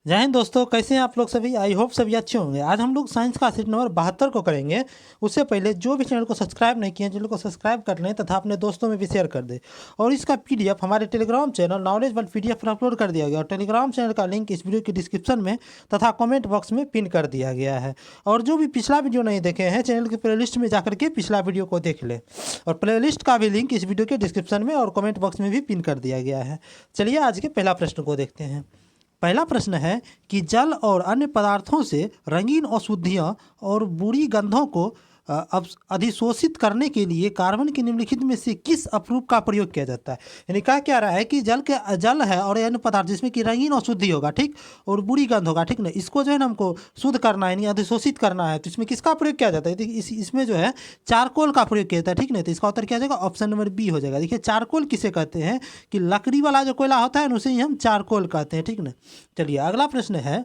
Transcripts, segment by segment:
जय हिंद दोस्तों, कैसे हैं आप लोग सभी। आई होप सभी अच्छे होंगे। आज हम लोग साइंस का सीट नंबर 72 को करेंगे। उससे पहले जो भी चैनल को सब्सक्राइब नहीं किए हैं, चैनल को सब्सक्राइब कर लें तथा अपने दोस्तों में भी शेयर कर दें। और इसका पीडीएफ हमारे Telegram channel knowledge world PDF पर अपलोड कर दिया गया और टेलीग्राम चैनल का लिंक इस वीडियो की डिस्क्रिप्शन में तथा कॉमेंट बॉक्स में पिन कर दिया गया है। और जो भी पिछला वीडियो नहीं देखे हैं, चैनल की प्लेलिस्ट में जाकर के पिछला वीडियो को देख लें। और प्लेलिस्ट का भी लिंक इस वीडियो के डिस्क्रिप्शन में और कमेंट बॉक्स में भी पिन कर दिया गया है। चलिए आज के पहला प्रश्न को देखते हैं। पहला प्रश्न है कि जल और अन्य पदार्थों से रंगीन अशुद्धियाँ और बुरी गंधों को अब अधिशोषित करने के लिए कार्बन के निम्नलिखित में से किस अपरूप का प्रयोग किया जाता है। यानी कहा क्या रहा है कि जल है और अन्य पदार्थ जिसमें कि रंगीन अशुद्धि होगा, ठीक, और बुरी गंध होगा, ठीक ना, इसको जो है ना हमको शुद्ध करना है, यानी अधिशोषित करना है। तो इसमें किसका प्रयोग किया जाता है? देखिए इसमें जो है चारकोल का प्रयोग किया जाता है, ठीक ना। तो इसका उत्तर क्या हो जाएगा? ऑप्शन नंबर बी हो जाएगा। देखिए चारकोल किसे कहते हैं कि लकड़ी वाला जो कोयला होता है ना, उसे ही हम चारकोल कहते हैं, ठीक ना। चलिए अगला प्रश्न है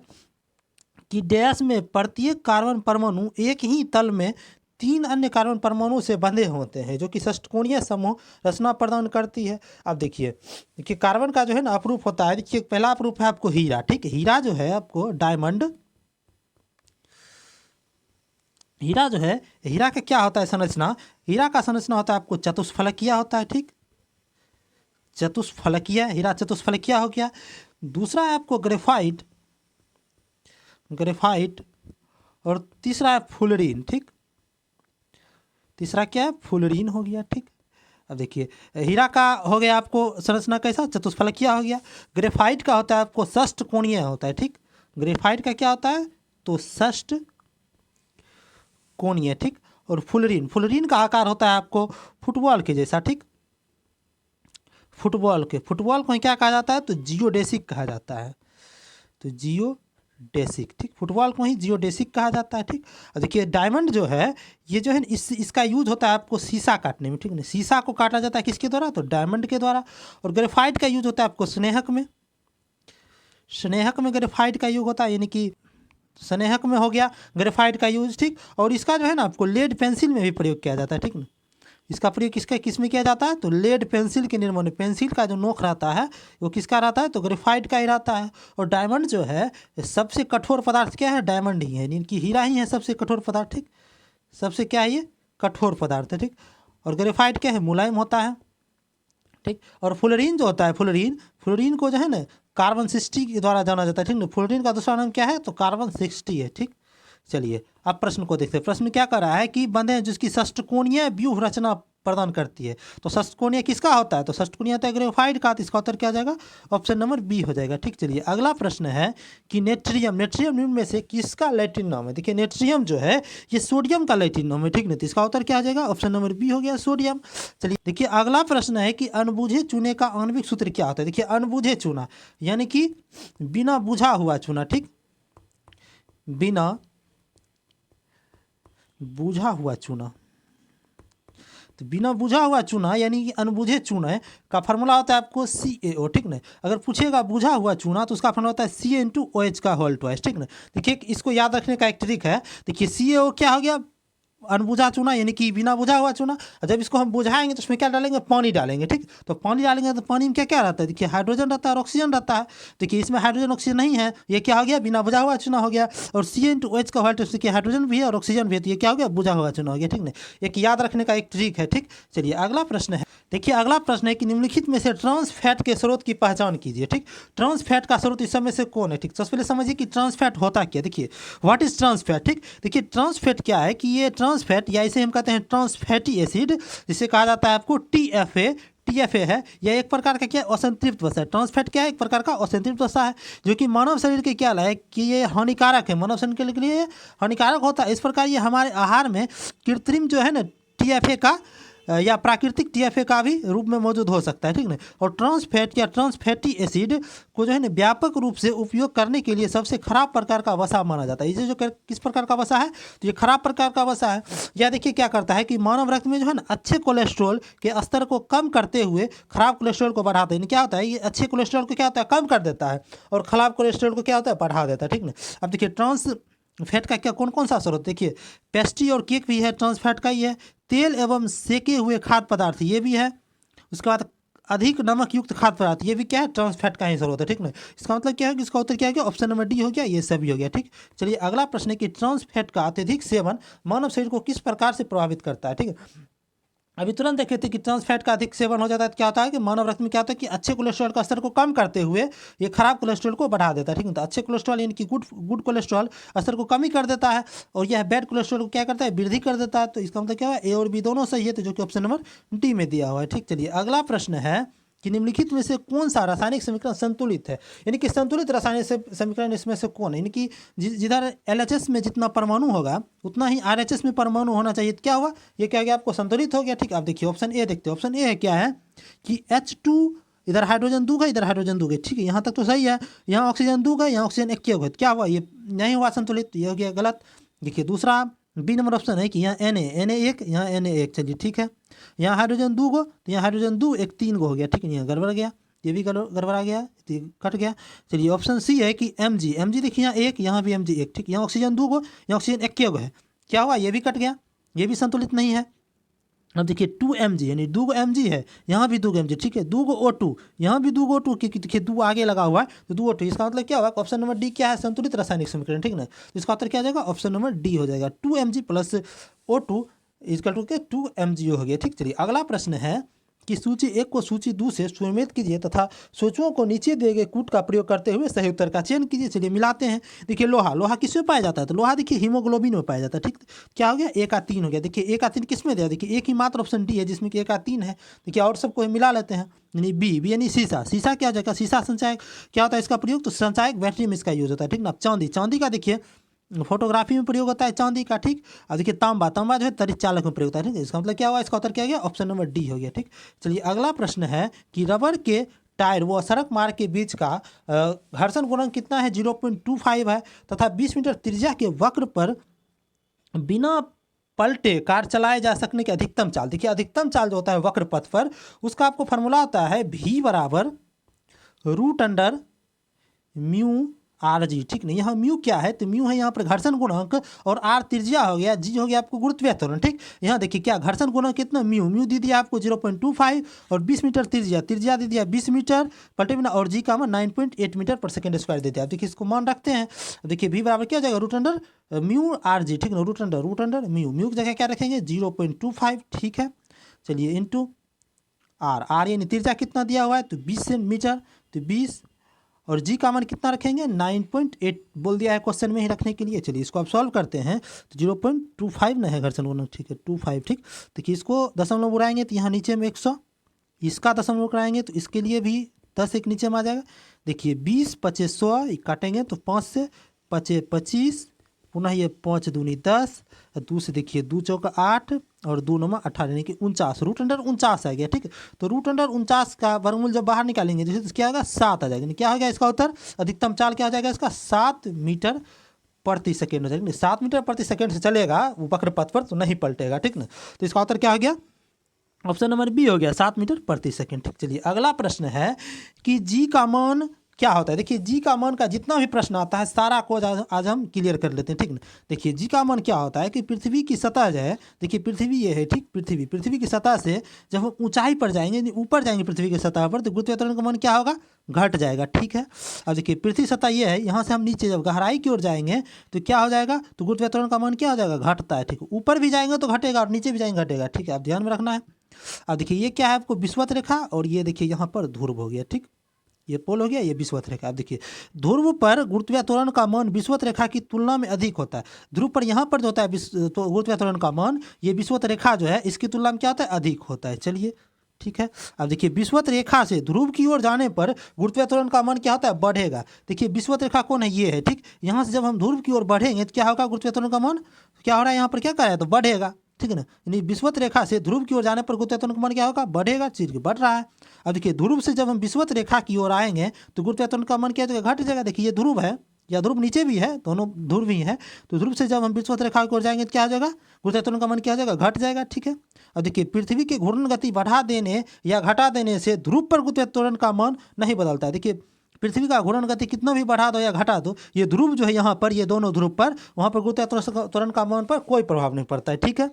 कि डैश में प्रत्येक कार्बन परमाणु एक ही तल में 3 अन्य कार्बन परमाणुओं से बंधे होते हैं, जो कि षटकोणीय समूह रचना प्रदान करती है। अब देखिए कार्बन का जो है ना अपरूप होता है। देखिए पहला अपरूप है आपको हीरा, ठीक। हीरा जो है आपको डायमंड, हीरा जो है, हीरा का क्या होता है संरचना? हीरा का संरचना होता है आपको चतुष्फलकीय होता है, ठीक। चतुष्फलकीय, हीरा चतुष्फलकीय हो गया। दूसरा है आपको ग्रेफाइट, ग्रेफाइट। और तीसरा है फुलरीन, ठीक। तीसरा क्या है? फुलरीन हो गया, ठीक। अब देखिए हीरा का हो गया आपको संरचना कैसा? चतुष्फलकीय हो गया। ग्रेफाइट का होता है आपको षष्ठ कोणीय होता है, ठीक। ग्रेफाइट का क्या होता है? तो षष्ठ कोणीय, ठीक। और फुलरीन, फुलरीन का आकार होता है आपको फुटबॉल के जैसा, ठीक। फुटबॉल को ही क्या कहा जाता है? तो जियोडेसिक कहा जाता है। तो जियोडेसिक, ठीक। फुटबॉल को ही जियोडेसिक कहा जाता है, ठीक। और देखिए डायमंड जो है, ये जो है इसका यूज होता है आपको शीशा काटने में, ठीक ना। शीशा को काटा जाता है किसके द्वारा? तो डायमंड के द्वारा। और ग्रेफाइट का यूज होता है आपको स्नेहक में, स्नेहक में ग्रेफाइट का यूज होता है, यानी कि स्नेहक में हो गया ग्रेफाइट का यूज, ठीक। और इसका जो है ना आपको लेड पेंसिल में भी प्रयोग किया जाता है, ठीक ना। इसका प्रयोग किस में किया जाता है? तो लेड पेंसिल के निर्माण में। पेंसिल का जो नोक रहता है वो किसका रहता है? तो ग्रेफाइट का ही रहता है। और डायमंड जो है सबसे कठोर पदार्थ क्या है? डायमंड ही है, यानी कि हीरा ही है सबसे कठोर पदार्थ, ठीक। सबसे क्या है? ये कठोर पदार्थ है, ठीक। और ग्रेफाइट क्या है? मुलायम होता है, ठीक। और फ्लोरीन जो होता है, फ्लोरीन को जो है ना कार्बन 60 के द्वारा जाना जाता है, ठीक ना। फ्लोरीन का दूसरा नाम क्या है? तो कार्बन 60 है, ठीक। चलिए अब प्रश्न को देखते हैं। प्रश्न क्या कर रहा है कि बंधे जिसकी षष्टकोणीय व्यूह रचना प्रदान करती है। तो षष्टकोणीय किसका होता है? तो षष्टकोणीय होता है ग्रेफाइट का। तो इसका उत्तर क्या हो जाएगा? ऑप्शन नंबर बी हो जाएगा, ठीक। चलिए अगला प्रश्न है कि नेट्रियम, नेट्रियम निम्न में से किसका लैटिन नाम है? देखिए नेट्रियम जो है ये सोडियम का लैटिन नाम है, ठीक ना। तो इसका उत्तर क्या हो जाएगा? ऑप्शन नंबर बी हो गया, सोडियम। चलिए देखिए अगला प्रश्न है कि अनबुझे चूने का आणविक सूत्र क्या होता है? देखिए अनबुझे चूना यानी कि बिना बुझा हुआ चूना, ठीक। बिना बुझा हुआ चूना। तो बिना बुझा हुआ चूना यानी कि अनबुझे चूना का फार्मूला होता है आपको CaO, ठीक ना। अगर पूछेगा बुझा हुआ चूना तो उसका फार्मूला होता है Ca*OH का होल ट्वाइस, ठीक ना। देखिए इसको याद रखने का एक ट्रिक है। देखिए CaO क्या हो गया? अनबुझा चूना यानी कि बिना बुझा हुआ चूना। और जब इसको हम बुझाएंगे तो उसमें क्या डालेंगे? पानी डालेंगे, ठीक। तो पानी डालेंगे तो पानी में क्या क्या रहता है? देखिए हाइड्रोजन रहता है और ऑक्सीजन रहता है। देखिए इसमें हाइड्रोजन ऑक्सीजन नहीं है, ये क्या हो गया? बिना बुझा हुआ चूना हो गया। और Ca*OH का होल्ट देखिए हाइड्रोजन भी है और ऑक्सीजन भी है, तो ये क्या हो गया? बुझा हुआ चूना हो गया, ठीक ना। एक याद रखने का एक ट्रिक है, ठीक। चलिए अगला प्रश्न है। देखिए अगला प्रश्न है कि निम्नलिखित में से ट्रांस फैट के स्रोत की पहचान कीजिए, ठीक। ट्रांस फैट का स्रोत इस समय से कौन है? ठीक, सबसे पहले समझिए कि ट्रांस फैट होता क्या। देखिए व्हाट इज ट्रांस फैट, ठीक। देखिए ट्रांस फैट क्या है कि ये ट्रांस फैट या इसे हम कहते हैं ट्रांस फैटी एसिड, जिसे कहा जाता है आपको TFA है। यह एक प्रकार का क्या? असंतृप्त वसा है। ट्रांस फैट क्या है? एक प्रकार का असंतृप्त वसा है, जो कि मानव शरीर के क्या है कि ये हानिकारक है, मानव शरीर के लिए हानिकारक होता है। इस प्रकार ये हमारे आहार में कृत्रिम जो है ना TFA का या प्राकृतिक TFA का भी रूप में मौजूद हो सकता है, ठीक ना। और ट्रांस फैट या ट्रांस फैटी एसिड को जो है ना व्यापक रूप से उपयोग करने के लिए सबसे खराब प्रकार का वसा माना जाता है। ये जो किस प्रकार का वसा है? तो ये खराब प्रकार का वसा है। या देखिए क्या करता है कि मानव रक्त में जो है ना अच्छे कोलेस्ट्रॉल के स्तर को कम करते हुए खराब कोलेस्ट्रॉल को बढ़ाते हैं। क्या होता है? ये अच्छे कोलेस्ट्रॉल को क्या होता है? कम कर देता है, और खराब कोलेस्ट्रॉल को क्या होता है? बढ़ा देता है, ठीक ना। अब देखिए ट्रांस फैट का क्या कौन कौन सा स्रोत? देखिए पेस्ट्री और केक भी है, ट्रांस फैट का ही है। तेल एवं सेके हुए खाद्य पदार्थ ये भी है। उसके बाद अधिक नमक युक्त खाद्य पदार्थ, ये भी क्या है, ट्रांस फैट का ही स्रोत है, ठीक ना। इसका मतलब क्या है कि इसका उत्तर क्या है, ऑप्शन नंबर डी हो गया, ये सभी हो गया, ठीक। चलिए अगला प्रश्न है कि ट्रांस फैट का अत्यधिक सेवन मानव शरीर को किस प्रकार से प्रभावित करता है, ठीक है। अभी तुरंत देखे थे कि ट्रांस फैट का अधिक सेवन हो जाता है तो क्या होता है कि मानव रक्त में क्या होता है कि अच्छे कोलेस्ट्रॉल का स्तर को कम करते हुए ये खराब कोलेस्ट्रॉल को बढ़ा देता है, ठीक है। तो अच्छे कोलेस्ट्रॉल यानी कि गुड कोलेस्ट्रॉल स्तर को कम ही कर देता है और यह बैड कोलेस्ट्रॉल को क्या करता है, वृद्धि कर देता है। तो इसका मतलब क्या है, ए और बी दोनों सही है, तो जो कि ऑप्शन नंबर डी में दिया हुआ है, ठीक। चलिए अगला प्रश्न है कि निम्नलिखित में से कौन सा रासायनिक समीकरण संतुलित है, यानी कि संतुलित रासायनिक समीकरण इसमें से कौन है, यानी कि जिधर LHS में जितना परमाणु होगा उतना ही RHS में परमाणु होना चाहिए। तो क्या हुआ, ये क्या हो गया, आपको संतुलित हो गया, ठीक। आप देखिए ऑप्शन ए देखते हैं, ऑप्शन ए है क्या है कि H2 इधर हाइड्रोजन दूंगा, इधर हाइड्रोजन दूंगे, ठीक है, यहाँ तक तो सही है। यहाँ ऑक्सीजन दूंगा, यहाँ ऑक्सीजन एक होगा, क्या हुआ, ये नहीं हुआ संतुलित, ये हो गया गलत। देखिए दूसरा बी नंबर ऑप्शन है कि यहाँ Na1 यहाँ Na1, चलिए ठीक है। यहाँ हाइड्रोजन 2 गो, तो यहाँ हाइड्रोजन 2 एक 3 गो हो गया, ठीक है, यहाँ गड़बड़ गया, ये भी गड़बड़ा गया, तो कट गया। चलिए ऑप्शन सी है कि Mg देखिए यहाँ एक, यहाँ भी Mg एक, ठीक। यहाँ ऑक्सीजन 2 गो, यहाँ ऑक्सीजन एक गो है, क्या हुआ, ये भी कट गया, ये भी संतुलित नहीं है। अब देखिए 2Mg यानी 2 Mg है, यहाँ भी 2 Mg, ठीक है। 2 O2 यहाँ भी 2 O2, क्योंकि देखिए 2 आगे लगा हुआ है तो 2 O2, इसका मतलब क्या होगा, ऑप्शन नंबर डी क्या है, संतुलित रासायनिक समीकरण, ठीक ना। तो इसका उत्तर क्या आ जाएगा, ऑप्शन नंबर डी हो जाएगा, 2Mg plus O2 is equal to के 2MgO हो गया, ठीक। चलिए अगला प्रश्न है कि सूची 1 को सूची 2 से सुमेलित कीजिए तथा सूचियों को नीचे दिए गए कूट का प्रयोग करते हुए सही उत्तर का चयन कीजिए। चलिए मिलाते हैं। देखिए लोहा किसमें पाया जाता है, तो लोहा देखिए हीमोग्लोबिन में पाया जाता है, ठीक। क्या हो गया, A का 3 हो गया। देखिए A का 3 किस में दिया, देखिए एक ही मात्र ऑप्शन डी है जिसमें कि A का 3 है। देखिए और सबको मिला लेते हैं, यानी बी यानी शीशा क्या हो जाएगा, शीशा संचायक क्या होता है इसका प्रयोग, तो संचायक बैटरी में इसका यूज होता है, ठीक ना। चांदी का देखिए फोटोग्राफी में प्रयोग होता है चांदी का, ठीक। और देखिए तांबा जो है तड़ित चालक में प्रयोग होता है, ठीक। इसका मतलब क्या हुआ, इसका उत्तर क्या गया, ऑप्शन नंबर डी हो गया, ठीक। चलिए अगला प्रश्न है कि रबर के टायर व सड़क मार्ग के बीच का घर्षण गुणांक कितना है, 0.25 है तथा 20 मीटर त्रिज्या के वक्र पर बिना पलटे कार चलाए जा सकने की अधिकतम चाल। देखिए अधिकतम चाल जो होता है वक्र पथ पर, उसका आपको फॉर्मूला होता है V बराबर √μ RG, ठीक नहीं। यहाँ म्यू क्या है, तो म्यू है यहाँ पर घर्षण गुणांक और R त्रिज्या हो गया, जी हो गया आपको गुरुत्वीय त्वरण, ठीक। यहाँ देखिए क्या घर्षण गुणांक कितना, म्यू दे दिया आपको 0.25 और 20 मीटर त्रिज्या दे दिया 20 मीटर पलटे बिना, और जी का मान 9.8 मीटर पर सेकेंड स्क्वायर दे दिया। आप देखिए इसको मान रखते हैं, देखिए V बराबर क्या हो जाएगा, √μ RG, ठीक ना, √μ की जगह क्या रखेंगे 0.25, ठीक है। चलिए इंटू R यानी त्रिज्या कितना दिया हुआ है, तो 20 मीटर, तो 20 और जी का मान कितना रखेंगे 9.8 बोल दिया है क्वेश्चन में ही रखने के लिए। चलिए इसको आप सॉल्व करते हैं, तो 0.25 ना है घर्षण गुणांक, ठीक है 25, ठीक। देखिए इसको दशमलव उड़ाएंगे तो यहाँ नीचे में 100, इसका दशमलव कराएंगे तो इसके लिए भी 10 एक नीचे में आ जाएगा। देखिए 20 25 100 काटेंगे तो 5 से 5 25, पुनः ये 5 दूनी 10, 2 से देखिए 2 चौका 8 और 2 9 18 यानी कि 49, √49 आ गया, ठीक है। तो √49 का वर्गमूल जब बाहर निकालेंगे जैसे तो क्या होगा 7 आ जाएगा, क्या हो गया इसका उत्तर, अधिकतम चाल क्या हो जाएगा इसका 7 मीटर प्रति सेकेंड हो जाएगा। 7 मीटर प्रति सेकेंड से चलेगा वो वक्र पथ पर तो नहीं पलटेगा, ठीक ना। तो इसका उत्तर क्या हो गया, ऑप्शन नंबर बी हो गया, 7 मीटर प्रति सेकेंड, ठीक। चलिए अगला प्रश्न है कि जी का मान क्या होता है। देखिए जी का मान का जितना भी प्रश्न आता है सारा को आज हम क्लियर कर लेते हैं, ठीक ना। देखिए जी का मान क्या होता है कि पृथ्वी की सतह जो है, देखिए पृथ्वी ये है, ठीक। पृथ्वी की सतह से जब हम ऊंचाई पर जाएंगे, ऊपर जाएंगे पृथ्वी की सतह पर, तो गुरुत्वीय त्वरण का मान क्या होगा, घट जाएगा, ठीक है। अब देखिए पृथ्वी सतह ये है, यहाँ से हम नीचे जब गहराई की ओर जाएंगे तो क्या हो जाएगा, तो गुरुत्वीय त्वरण का मान क्या हो जाएगा, घटता है, ठीक है। ऊपर भी जाएंगे तो घटेगा और नीचे भी जाएंगे घटेगा, ठीक है। आप ध्यान में रखना है। अब देखिए ये क्या है आपको विषुवत रेखा, और ये देखिए यहाँ पर ध्रुव हो गया, ठीक। ये पोल हो गया, ये विषुवत रेखा। आप देखिए ध्रुव पर गुरुत्वीय त्वरण का मान विषुवत रेखा की तुलना में अधिक होता है। ध्रुव पर यहाँ पर जो होता है तो गुरुत्वीय त्वरण का मान, ये विषुवत रेखा जो है इसकी तुलना में क्या होता है, अधिक होता है। चलिए ठीक है। अब देखिए विषुवत रेखा से ध्रुव की ओर जाने पर गुरुत्वीय त्वरण का मान क्या होता है, बढ़ेगा। देखिए विषुवत रेखा कौन है, ये है, ठीक। यहाँ से जब हम ध्रुव की ओर बढ़ेंगे तो क्या होगा, गुरुत्वीय त्वरण का मान क्या हो रहा है, यहाँ पर क्या कर रहा है, तो बढ़ेगा, ठीक है ना। यानी विषुवत रेखा से ध्रुव की ओर जाने पर गुरुत्वीय त्वरण का मान क्या होगा, बढ़ेगा, चीज बढ़ रहा है। अब देखिए ध्रुव से जब हम विषुवत रेखा की ओर आएंगे तो गुरुत्वीय त्वरण का मान क्या होगा, घट जाएगा। देखिए ये ध्रुव है या ध्रुव नीचे भी है, दोनों ध्रुव ही है। तो ध्रुव से जब हम विषुवत रेखा की ओर जाएंगे तो क्या हो जाएगा, गुरुत्वीय त्वरण का मान क्या हो जाएगा, घट जाएगा, ठीक है। अब देखिए पृथ्वी की घूर्णन गति बढ़ा देने या घटा देने से ध्रुव पर गुरुत्वीय त्वरण का मान नहीं बदलता है। देखिए पृथ्वी का घूर्णन गति कितना भी बढ़ा दो या घटा दो, ये ध्रुव जो है यहाँ पर, ये दोनों ध्रुव पर, वहाँ पर गुरुत्वीय त्वरण का मान पर कोई प्रभाव नहीं पड़ता है, ठीक है।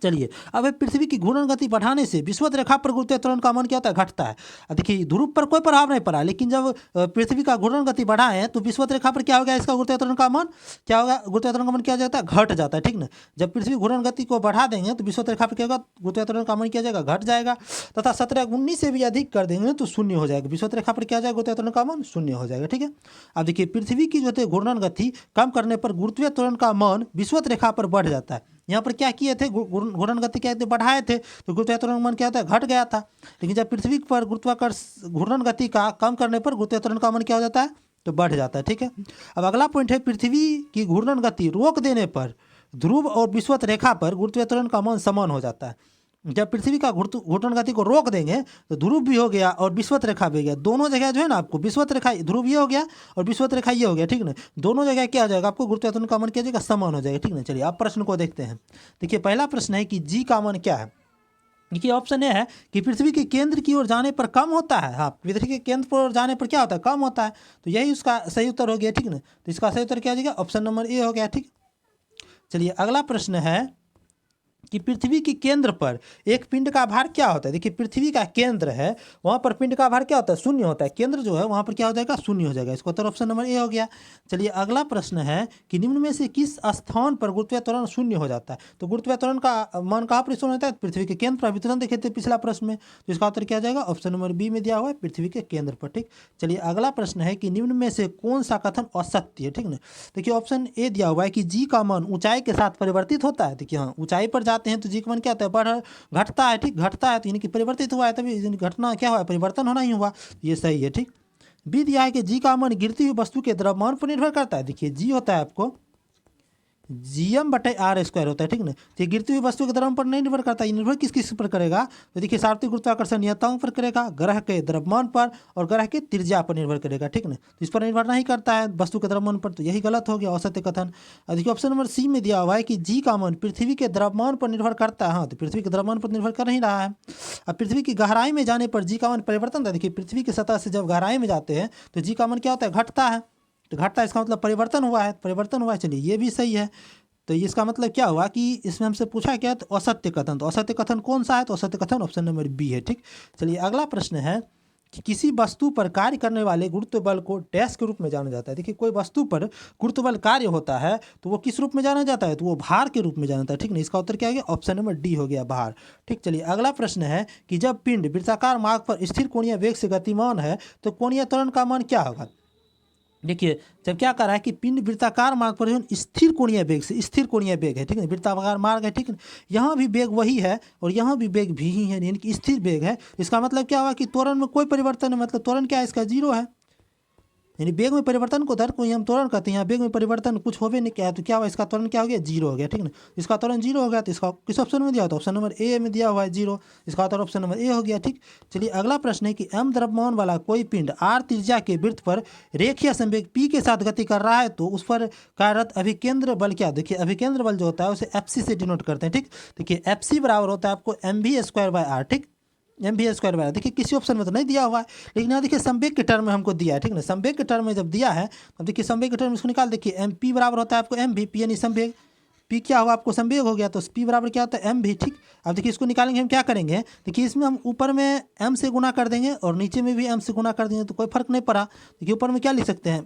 चलिए, अब पृथ्वी की घूर्णन गति बढ़ाने से विषुवत रेखा पर गुरुत्वीय त्वरण का मान क्या होता है, घटता है। देखिए ध्रुव पर कोई प्रभाव नहीं पड़ा, लेकिन जब पृथ्वी का घूर्णन गति बढ़ाएं तो विषुवत रेखा पर क्या हो गया, इसका गुरुत्वीय त्वरण का मान क्या होगा, गुरुत्वीय त्वरण का मान क्या हो जाता है, घट जाता है। ठीक ना, जब पृथ्वी घूर्णन गति को बढ़ा देंगे तो विषुवत रेखा पर क्या होगा, गुरुत्वीय त्वरण का मान क्या जाएगा, घट जाएगा। तथा 17 से भी अधिक कर देंगे तो शून्य हो जाएगा, विषुवत रेखा पर क्या जाएगा, गुरुत्वीय त्वरण का मान शून्य हो जाएगा। ठीक है, अब देखिए पृथ्वी की जो है घूर्णन गति कम करने पर गुरुत्वीय त्वरण का मान विषुवत रेखा पर बढ़ जाता है। यहाँ पर क्या किए थे, घूर्णन गति क्या थे, बढ़ाए थे, तो गुरुत्वीय त्वरण मान क्या होता है, घट गया था। लेकिन जब पृथ्वी पर गुरुत्वाकर्षण घूर्णन गति का कम करने पर गुरुत्वीय त्वरण का मान क्या हो जाता है, तो बढ़ जाता है। ठीक है, अब अगला पॉइंट है, पृथ्वी की घूर्णन गति रोक देने पर ध्रुव और विषुवत रेखा पर गुरुत्वीय त्वरण का मान समान हो जाता है। जब पृथ्वी का घूर्णन गति को रोक देंगे तो ध्रुव भी हो गया और विषुवत रेखा भी हो गया, दोनों जगह जो है ना आपको विषुवत रेखा, ध्रुव ये हो गया और विषुवत रेखा ये हो गया। ठीक ना, दोनों जगह क्या हो जाएगा, आपको गुरुत्वीय त्वरण का मान क्या हो जाएगा, समान हो जाएगा। ठीक ना, चलिए अब प्रश्न को देखते हैं। देखिए पहला प्रश्न है कि जी का मान क्या है। देखिए ऑप्शन ए है कि पृथ्वी के केंद्र की ओर जाने पर कम होता है। हाँ, पृथ्वी के केंद्र पर जाने पर क्या होता है, कम होता है, तो यही उसका सही उत्तर हो गया। ठीक ना, तो इसका सही उत्तर क्या हो जाएगा, ऑप्शन नंबर ए हो गया। ठीक, चलिए अगला प्रश्न है कि पृथ्वी के केंद्र पर एक पिंड का भार क्या होता है। देखिए पृथ्वी का केंद्र है, वहाँ पर पिंड का भार क्या होता है, शून्य होता है। केंद्र जो है वहाँ पर क्या हो जाएगा, शून्य हो जाएगा। इसका उत्तर ऑप्शन नंबर ए हो गया। चलिए अगला प्रश्न है कि निम्न में से किस स्थान पर गुरुत्वीय त्वरण शून्य हो जाता है। तो गुरुत्वीय त्वरण का मान कहाँ पर शून्य होता है, पृथ्वी के केंद्र पर। वितरण देखे थे पिछला प्रश्न में, तो इसका उत्तर क्या जाएगा, ऑप्शन नंबर बी में दिया हुआ है, पृथ्वी के केंद्र पर। ठीक, चलिए अगला प्रश्न है कि निम्न में से कौन सा कथन असत्य है। ठीक ना, देखिए ऑप्शन ए दिया हुआ है कि जी का मान ऊंचाई के साथ परिवर्तित होता है। देखिए हाँ, ऊंचाई पर जाते हैं तो जी का मान क्या होता है, बढ़ घटता है। ठीक, घटता है तो यानी कि परिवर्तित हुआ है, तभी घटना क्या हुआ है, परिवर्तन होना ही हुआ, ये सही है। ठीक, बी दिया है कि जी का मान गिरती हुई वस्तु के द्रव्यमान पर निर्भर करता है। देखिए जी होता है आपको GM/R² होता है। ठीक ना, तो ये गिरती हुई वस्तु के द्रव्यमान पर नहीं निर्भर करता, ये निर्भर किस किस पर करेगा, तो देखिए सार्वत्रिक गुरुत्वाकर्षण नियतांक पर करेगा, ग्रह के द्रव्यमान पर और ग्रह के त्रिज्या पर निर्भर करेगा। ठीक ना, तो इस पर निर्भर नहीं करता है वस्तु के द्रव्यमान पर, तो यही गलत हो गया, असत्य कथन। देखिए ऑप्शन नंबर सी में दिया हुआ है कि जी का मान पृथ्वी के द्रव्यमान पर निर्भर करता है। हाँ, तो पृथ्वी के द्रव्यमान पर निर्भर कर नहीं रहा है। अब पृथ्वी की गहराई में जाने पर जी का मान परिवर्तन था। देखिए पृथ्वी की सतह से जब गहराई में जाते हैं तो जी का मान क्या होता है, घटता है। तो घटता है इसका मतलब परिवर्तन हुआ है, परिवर्तन हुआ है। चलिए ये भी सही है। तो इसका मतलब क्या हुआ कि इसमें हमसे पूछा क्या, तो असत्य कथन। तो असत्य कथन कौन सा है, तो असत्य कथन ऑप्शन नंबर बी है। ठीक, चलिए अगला प्रश्न है कि किसी वस्तु पर कार्य करने वाले गुरुत्व बल को डैश के रूप में जाना जाता है। देखिए कोई वस्तु पर गुरुत्व बल कार्य होता है तो वो किस रूप में जाना जाता है, तो वो भार के रूप में जाना जाता है। ठीक ना, इसका उत्तर क्या हो गया, ऑप्शन नंबर डी हो गया, भार। ठीक, चलिए अगला प्रश्न है कि जब पिंड वृत्ताकार मार्ग पर स्थिर कोणीय वेग से गतिमान है तो कोणीय त्वरण का मान क्या होगा। देखिए जब क्या कर रहा है कि पिंड वृत्ताकार मार्ग पर जो स्थिर कोणीय वेग से, स्थिर कोणीय वेग है। ठीक है, वृत्ताकार मार्ग है। ठीक है, यहाँ भी वेग वही है और यहाँ भी वेग भी ही है, यानी कि स्थिर वेग है। इसका मतलब क्या हुआ कि त्वरण में कोई परिवर्तन है, मतलब त्वरण क्या है, इसका जीरो है। यानी वेग में परिवर्तन को दर को ही हम त्वरण कहते हैं। यहाँ वेग में परिवर्तन कुछ होवे नहीं किया, तो क्या हुआ, इसका त्वरण क्या हो गया, जीरो हो गया। ठीक ना, इसका त्वरण जीरो हो गया, तो इसका किस ऑप्शन में दिया हुआ, तो ऑप्शन नंबर ए में दिया हुआ है जीरो, इसका उत्तर ऑप्शन नंबर ए हो गया। ठीक, चलिए अगला प्रश्न है कि एम द्रव्यमान वाला कोई पिंड आर त्रिज्या के वृत्त पर रेखीय संवेग पी के साथ गति कर रहा है तो उस पर कार्यरत अभिकेंद्र बल क्या। देखिए अभिकेंद्र बल जो होता है उसे एफ से डिनोट करते हैं। ठीक, देखिए एफ बराबर होता है आपको mv²/r। ठीक, mv²/r। देखिए किसी ऑप्शन में तो नहीं दिया हुआ है, लेकिन यहाँ देखिए संवेग के टर्म में हमको दिया है। ठीक ना, संवेग के टर्म में जब दिया है तो देखिए संवेग के टर्म में इसको निकाल, देखिए एम पी बराबर होता है आपको एम भी, पी यानी संवेग, पी क्या हुआ आपको संवेग हो गया, तो पी बराबर क्या होता है एम भी। ठीक, अब देखिए इसको निकालेंगे हम क्या करेंगे, देखिए इसमें हम ऊपर में एम से गुना कर देंगे और नीचे में भी एम से गुना कर देंगे, तो कोई फर्क नहीं पड़ा। देखिए ऊपर में क्या लिख सकते हैं,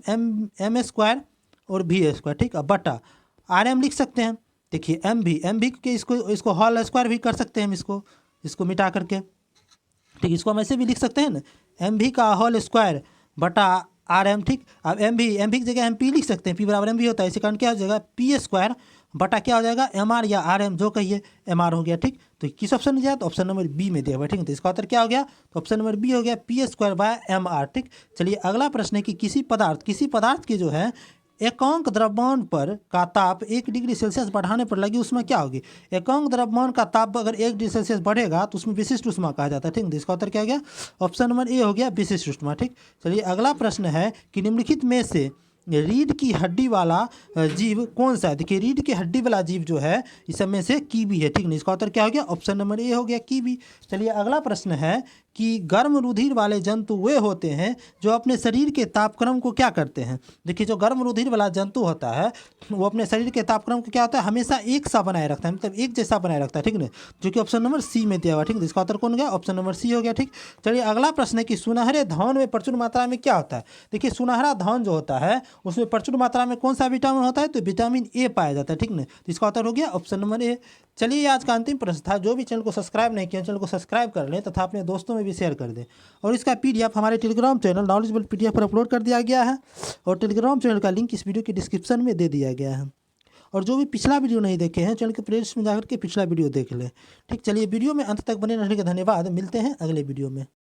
m² और v²। ठीक, अब बटा RM लिख सकते हैं। देखिए एम भी के इसको होल स्क्वायर भी कर सकते हैं हम, इसको मिटा करके। ठीक, इसको हम ऐसे भी लिख सकते हैं ना, एम भी का होल स्क्वायर बटा RM। ठीक, अब एम भी की जगह हम पी लिख सकते हैं, पी बराबर एम भी होता है, इसी कारण क्या हो जाएगा, pA² बटा क्या हो जाएगा, MR या RM जो कहिए, MR हो गया। ठीक, तो किस ऑप्शन में दिया, तो ऑप्शन नंबर बी में दिया हुआ। ठीक है, तो इसका उत्तर क्या हो गया, तो ऑप्शन नंबर बी हो गया, pA²/MR। ठीक, चलिए अगला प्रश्न है कि किसी पदार्थ की जो है एकांक द्रव्यमान पर का ताप 1 डिग्री सेल्सियस बढ़ाने पर लगी उष्मा क्या होगी। एकांक द्रव्यमान का ताप अगर 1 डिग्री सेल्सियस बढ़ेगा तो उसमें विशिष्ट उष्मा कहा जाता है। ठीक, इसका उत्तर क्या हो गया, ऑप्शन नंबर ए हो गया, विशिष्ट उष्मा। ठीक, चलिए अगला प्रश्न है कि निम्नलिखित में से रीढ़ की हड्डी वाला जीव कौन सा है। देखिए रीढ़ की हड्डी वाला जीव जो है इस सब में से कीवी है। ठीक है, इसका उत्तर क्या हो गया, ऑप्शन नंबर ए हो गया, कीवी। चलिए अगला प्रश्न है कि गर्म रुधिर वाले जंतु वे होते हैं जो अपने शरीर के तापक्रम को क्या करते हैं। देखिए जो गर्म रुधिर वाला जंतु होता है वो अपने शरीर के तापक्रम को क्या होता है, हमेशा एक सा बनाए रखता है, मतलब एक जैसा बनाए रखता है, ठीक ना, जो कि ऑप्शन नंबर सी में दिया हुआ, ठीक है। इसका उत्तर कौन गया, ऑप्शन नंबर सी हो गया, ठीक। चलिए अगला प्रश्न है कि सुनहरे धन में प्रचुर मात्रा में क्या होता है। देखिए सुनहरा धन जो होता है उसमें प्रचुर मात्रा में कौन सा विटामिन होता है, तो विटामिन ए पाया जाता है, ठीक ना। तो इसका उत्तर हो गया ऑप्शन नंबर ए। चलिए आज का अंतिम प्रश्न था, जो भी चैनल को सब्सक्राइब नहीं किया चैनल को सब्सक्राइब कर लें तथा अपने दोस्तों में भी शेयर कर दें। और इसका पीडीएफ हमारे टेलीग्राम चैनल नॉलेजेबल पीडीएफ पर अपलोड कर दिया गया है और टेलीग्राम चैनल का लिंक इस वीडियो के डिस्क्रिप्शन में दे दिया गया है। और जो भी पिछला वीडियो नहीं देखे हैं चैनल के प्लेलिस्ट में जाकर के पिछला वीडियो देख लें, ठीक। चलिए वीडियो में अंत तक बने रहने का धन्यवाद, मिलते हैं अगले वीडियो में।